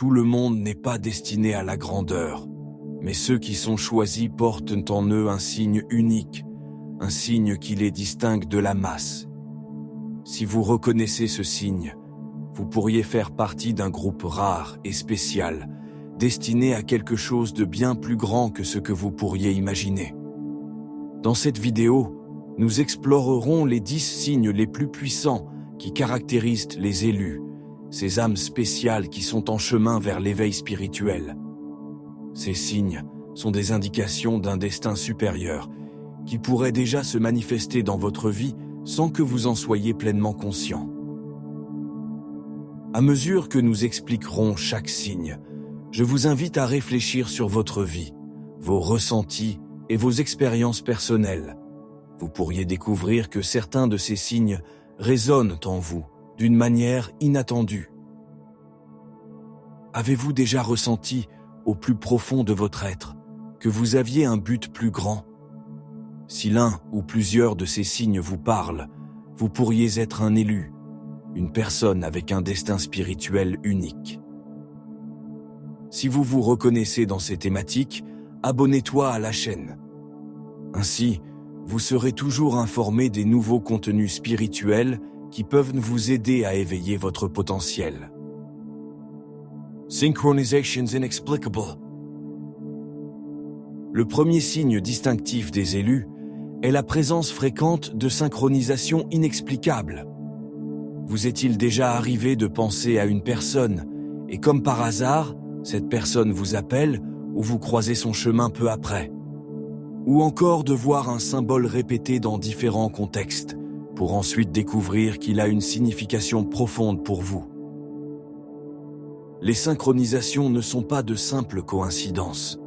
Tout le monde n'est pas destiné à la grandeur, mais ceux qui sont choisis portent en eux un signe unique, un signe qui les distingue de la masse. Si vous reconnaissez ce signe, vous pourriez faire partie d'un groupe rare et spécial, destiné à quelque chose de bien plus grand que ce que vous pourriez imaginer. Dans cette vidéo, nous explorerons les 10 signes les plus puissants qui caractérisent les élus, ces âmes spéciales qui sont en chemin vers l'éveil spirituel. Ces signes sont des indications d'un destin supérieur qui pourrait déjà se manifester dans votre vie sans que vous en soyez pleinement conscient. À mesure que nous expliquerons chaque signe, je vous invite à réfléchir sur votre vie, vos ressentis et vos expériences personnelles. Vous pourriez découvrir que certains de ces signes résonnent en vous d'une manière inattendue. Avez-vous déjà ressenti, au plus profond de votre être, que vous aviez un but plus grand? Si l'un ou plusieurs de ces signes vous parlent, vous pourriez être un élu, une personne avec un destin spirituel unique. Si vous vous reconnaissez dans ces thématiques, abonnez-toi à la chaîne. Ainsi, vous serez toujours informé des nouveaux contenus spirituels qui peuvent vous aider à éveiller votre potentiel. Synchronizations inexplicable. Le premier signe distinctif des élus est la présence fréquente de synchronisations inexplicables. Vous est-il déjà arrivé de penser à une personne et comme par hasard, cette personne vous appelle ou vous croisez son chemin peu après? Ou encore de voir un symbole répété dans différents contextes pour ensuite découvrir qu'il a une signification profonde pour vous. Les synchronisations ne sont pas de simples coïncidences.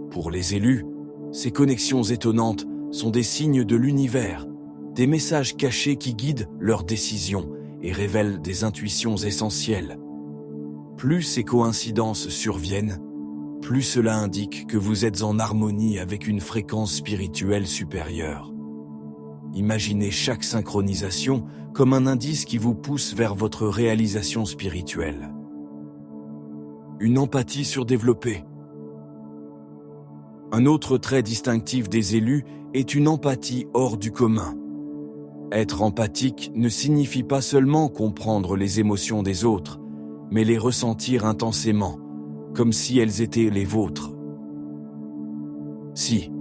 Pour les élus, ces connexions étonnantes sont des signes de l'univers, des messages cachés qui guident leurs décisions et révèlent des intuitions essentielles. Plus ces coïncidences surviennent, plus cela indique que vous êtes en harmonie avec une fréquence spirituelle supérieure. Imaginez chaque synchronisation comme un indice qui vous pousse vers votre réalisation spirituelle. Une empathie surdéveloppée. Un autre trait distinctif des élus est une empathie hors du commun. Être empathique ne signifie pas seulement comprendre les émotions des autres, mais les ressentir intensément, comme si elles étaient les vôtres. Si,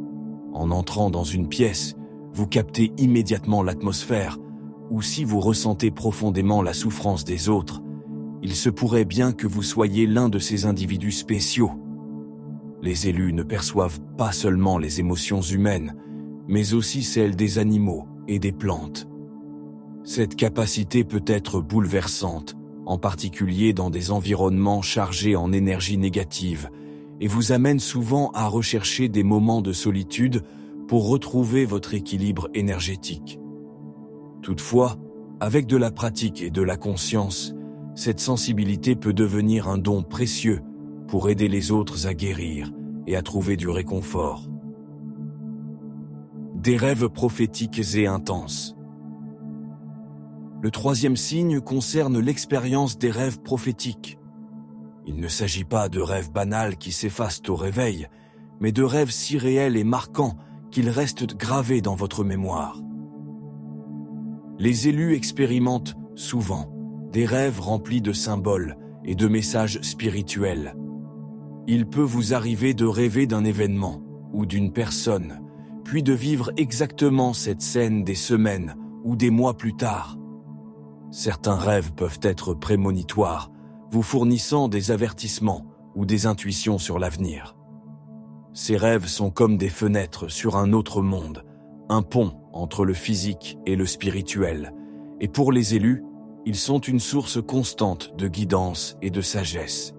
en entrant dans une pièce, vous captez immédiatement l'atmosphère, ou si vous ressentez profondément la souffrance des autres, il se pourrait bien que vous soyez l'un de ces individus spéciaux. Les élus ne perçoivent pas seulement les émotions humaines, mais aussi celles des animaux et des plantes. Cette capacité peut être bouleversante, en particulier dans des environnements chargés en énergie négative, et vous amène souvent à rechercher des moments de solitude pour retrouver votre équilibre énergétique. Toutefois, avec de la pratique et de la conscience, cette sensibilité peut devenir un don précieux pour aider les autres à guérir et à trouver du réconfort. Des rêves prophétiques et intenses. Le troisième signe concerne l'expérience des rêves prophétiques. Il ne s'agit pas de rêves banals qui s'effacent au réveil, mais de rêves si réels et marquants qu'ils restent gravés dans votre mémoire. Les élus expérimentent souvent des rêves remplis de symboles et de messages spirituels. Il peut vous arriver de rêver d'un événement ou d'une personne, puis de vivre exactement cette scène des semaines ou des mois plus tard. Certains rêves peuvent être prémonitoires, vous fournissant des avertissements ou des intuitions sur l'avenir. Ces rêves sont comme des fenêtres sur un autre monde, un pont entre le physique et le spirituel, et pour les élus, ils sont une source constante de guidance et de sagesse.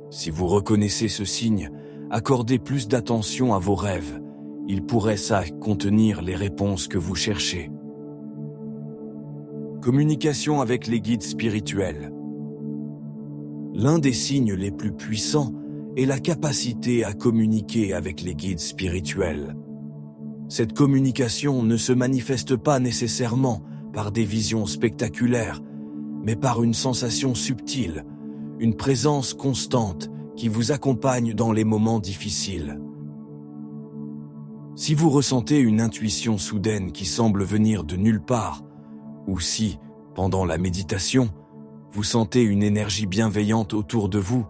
Si vous reconnaissez ce signe, accordez plus d'attention à vos rêves, ils pourraient contenir les réponses que vous cherchez. Communication avec les guides spirituels. L'un des signes les plus puissants est la capacité à communiquer avec les guides spirituels. Cette communication ne se manifeste pas nécessairement par des visions spectaculaires, mais par une sensation subtile, une présence constante qui vous accompagne dans les moments difficiles. Si vous ressentez une intuition soudaine qui semble venir de nulle part, ou si, pendant la méditation, vous sentez une énergie bienveillante autour de vous,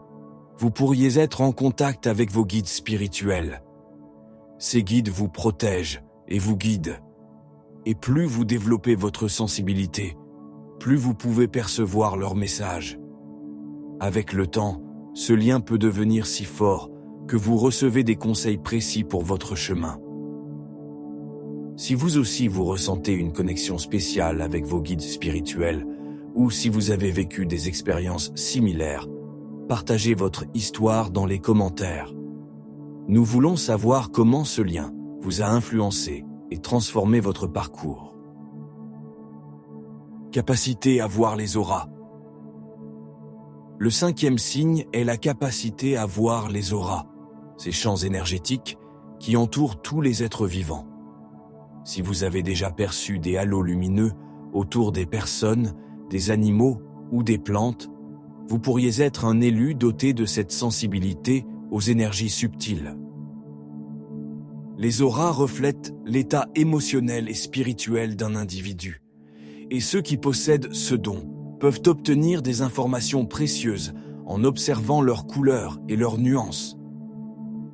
vous pourriez être en contact avec vos guides spirituels. Ces guides vous protègent et vous guident. Et plus vous développez votre sensibilité, plus vous pouvez percevoir leurs messages. Avec le temps, ce lien peut devenir si fort que vous recevez des conseils précis pour votre chemin. Si vous aussi vous ressentez une connexion spéciale avec vos guides spirituels, ou si vous avez vécu des expériences similaires, partagez votre histoire dans les commentaires. Nous voulons savoir comment ce lien vous a influencé et transformé votre parcours. Capacité à voir les auras. Le 5e signe est la capacité à voir les auras, ces champs énergétiques qui entourent tous les êtres vivants. Si vous avez déjà perçu des halos lumineux autour des personnes, des animaux ou des plantes, vous pourriez être un élu doté de cette sensibilité aux énergies subtiles. Les auras reflètent l'état émotionnel et spirituel d'un individu. Et ceux qui possèdent ce don peuvent obtenir des informations précieuses en observant leurs couleurs et leurs nuances.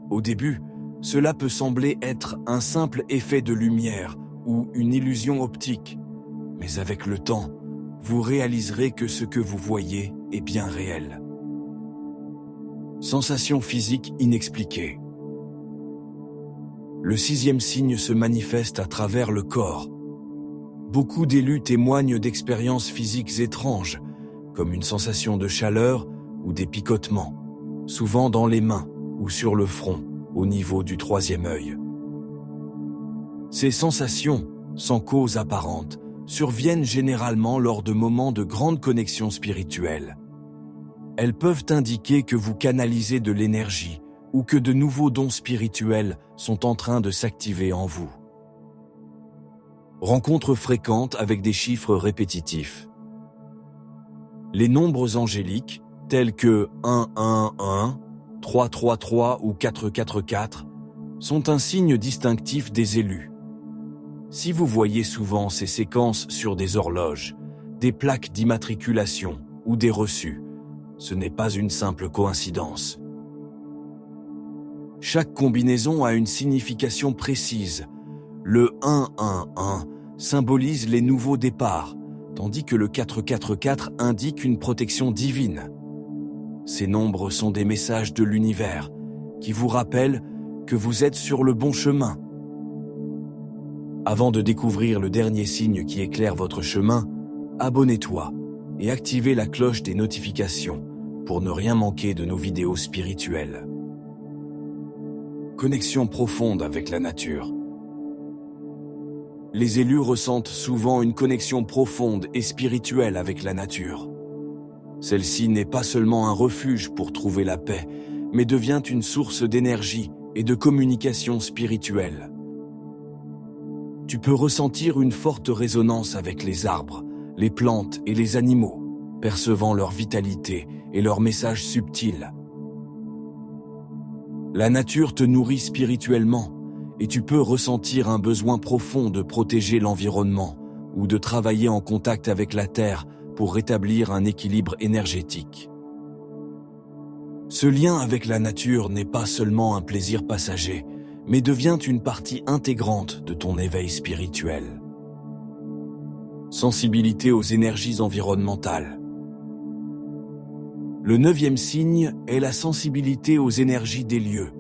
Au début, cela peut sembler être un simple effet de lumière ou une illusion optique, mais avec le temps, vous réaliserez que ce que vous voyez est bien réel. Sensations physiques inexpliquées. Le 6e signe se manifeste à travers le corps. Beaucoup d'élus témoignent d'expériences physiques étranges, comme une sensation de chaleur ou des picotements, souvent dans les mains ou sur le front, au niveau du 3e œil. Ces sensations, sans cause apparente, surviennent généralement lors de moments de grande connexion spirituelle. Elles peuvent indiquer que vous canalisez de l'énergie ou que de nouveaux dons spirituels sont en train de s'activer en vous. Rencontres fréquentes avec des chiffres répétitifs. Les nombres angéliques, tels que 111, 333 ou 444, sont un signe distinctif des élus. Si vous voyez souvent ces séquences sur des horloges, des plaques d'immatriculation ou des reçus, ce n'est pas une simple coïncidence. Chaque combinaison a une signification précise. Le 111 symbolise les nouveaux départs, tandis que le 444 indique une protection divine. Ces nombres sont des messages de l'univers qui vous rappellent que vous êtes sur le bon chemin. Avant de découvrir le dernier signe qui éclaire votre chemin, abonnez-toi et activez la cloche des notifications pour ne rien manquer de nos vidéos spirituelles. Connexion profonde avec la nature. Les élus ressentent souvent une connexion profonde et spirituelle avec la nature. Celle-ci n'est pas seulement un refuge pour trouver la paix, mais devient une source d'énergie et de communication spirituelle. Tu peux ressentir une forte résonance avec les arbres, les plantes et les animaux, percevant leur vitalité et leurs messages subtils. La nature te nourrit spirituellement et tu peux ressentir un besoin profond de protéger l'environnement ou de travailler en contact avec la terre pour rétablir un équilibre énergétique. Ce lien avec la nature n'est pas seulement un plaisir passager, mais devient une partie intégrante de ton éveil spirituel. Sensibilité aux énergies environnementales. Le 9e signe est la sensibilité aux énergies des lieux.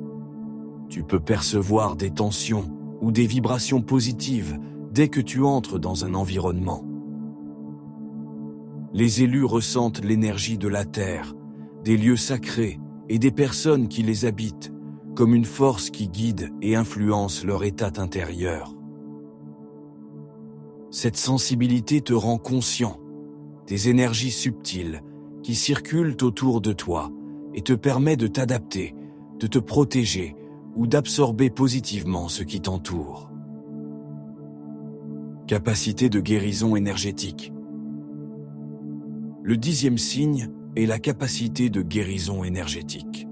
Tu peux percevoir des tensions ou des vibrations positives dès que tu entres dans un environnement. Les élus ressentent l'énergie de la terre, des lieux sacrés et des personnes qui les habitent, comme une force qui guide et influence leur état intérieur. Cette sensibilité te rend conscient des énergies subtiles qui circulent autour de toi et te permet de t'adapter, de te protéger ou d'absorber positivement ce qui t'entoure. Capacité de guérison énergétique. Le 10e signe est la capacité de guérison énergétique.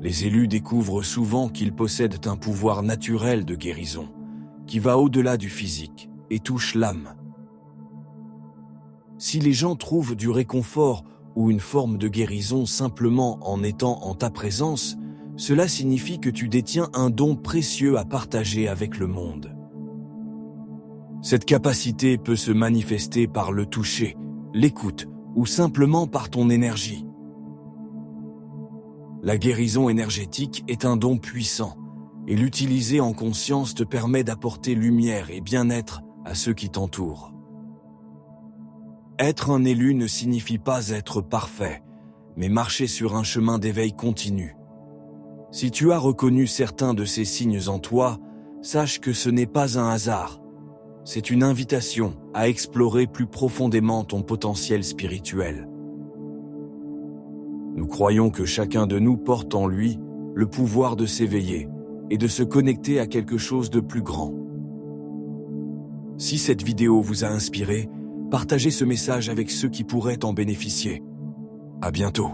Les élus découvrent souvent qu'ils possèdent un pouvoir naturel de guérison, qui va au-delà du physique et touche l'âme. Si les gens trouvent du réconfort ou une forme de guérison simplement en étant en ta présence, cela signifie que tu détiens un don précieux à partager avec le monde. Cette capacité peut se manifester par le toucher, l'écoute ou simplement par ton énergie. La guérison énergétique est un don puissant et l'utiliser en conscience te permet d'apporter lumière et bien-être à ceux qui t'entourent. Être un élu ne signifie pas être parfait, mais marcher sur un chemin d'éveil continu. Si tu as reconnu certains de ces signes en toi, sache que ce n'est pas un hasard. C'est une invitation à explorer plus profondément ton potentiel spirituel. Nous croyons que chacun de nous porte en lui le pouvoir de s'éveiller et de se connecter à quelque chose de plus grand. Si cette vidéo vous a inspiré, partagez ce message avec ceux qui pourraient en bénéficier. À bientôt.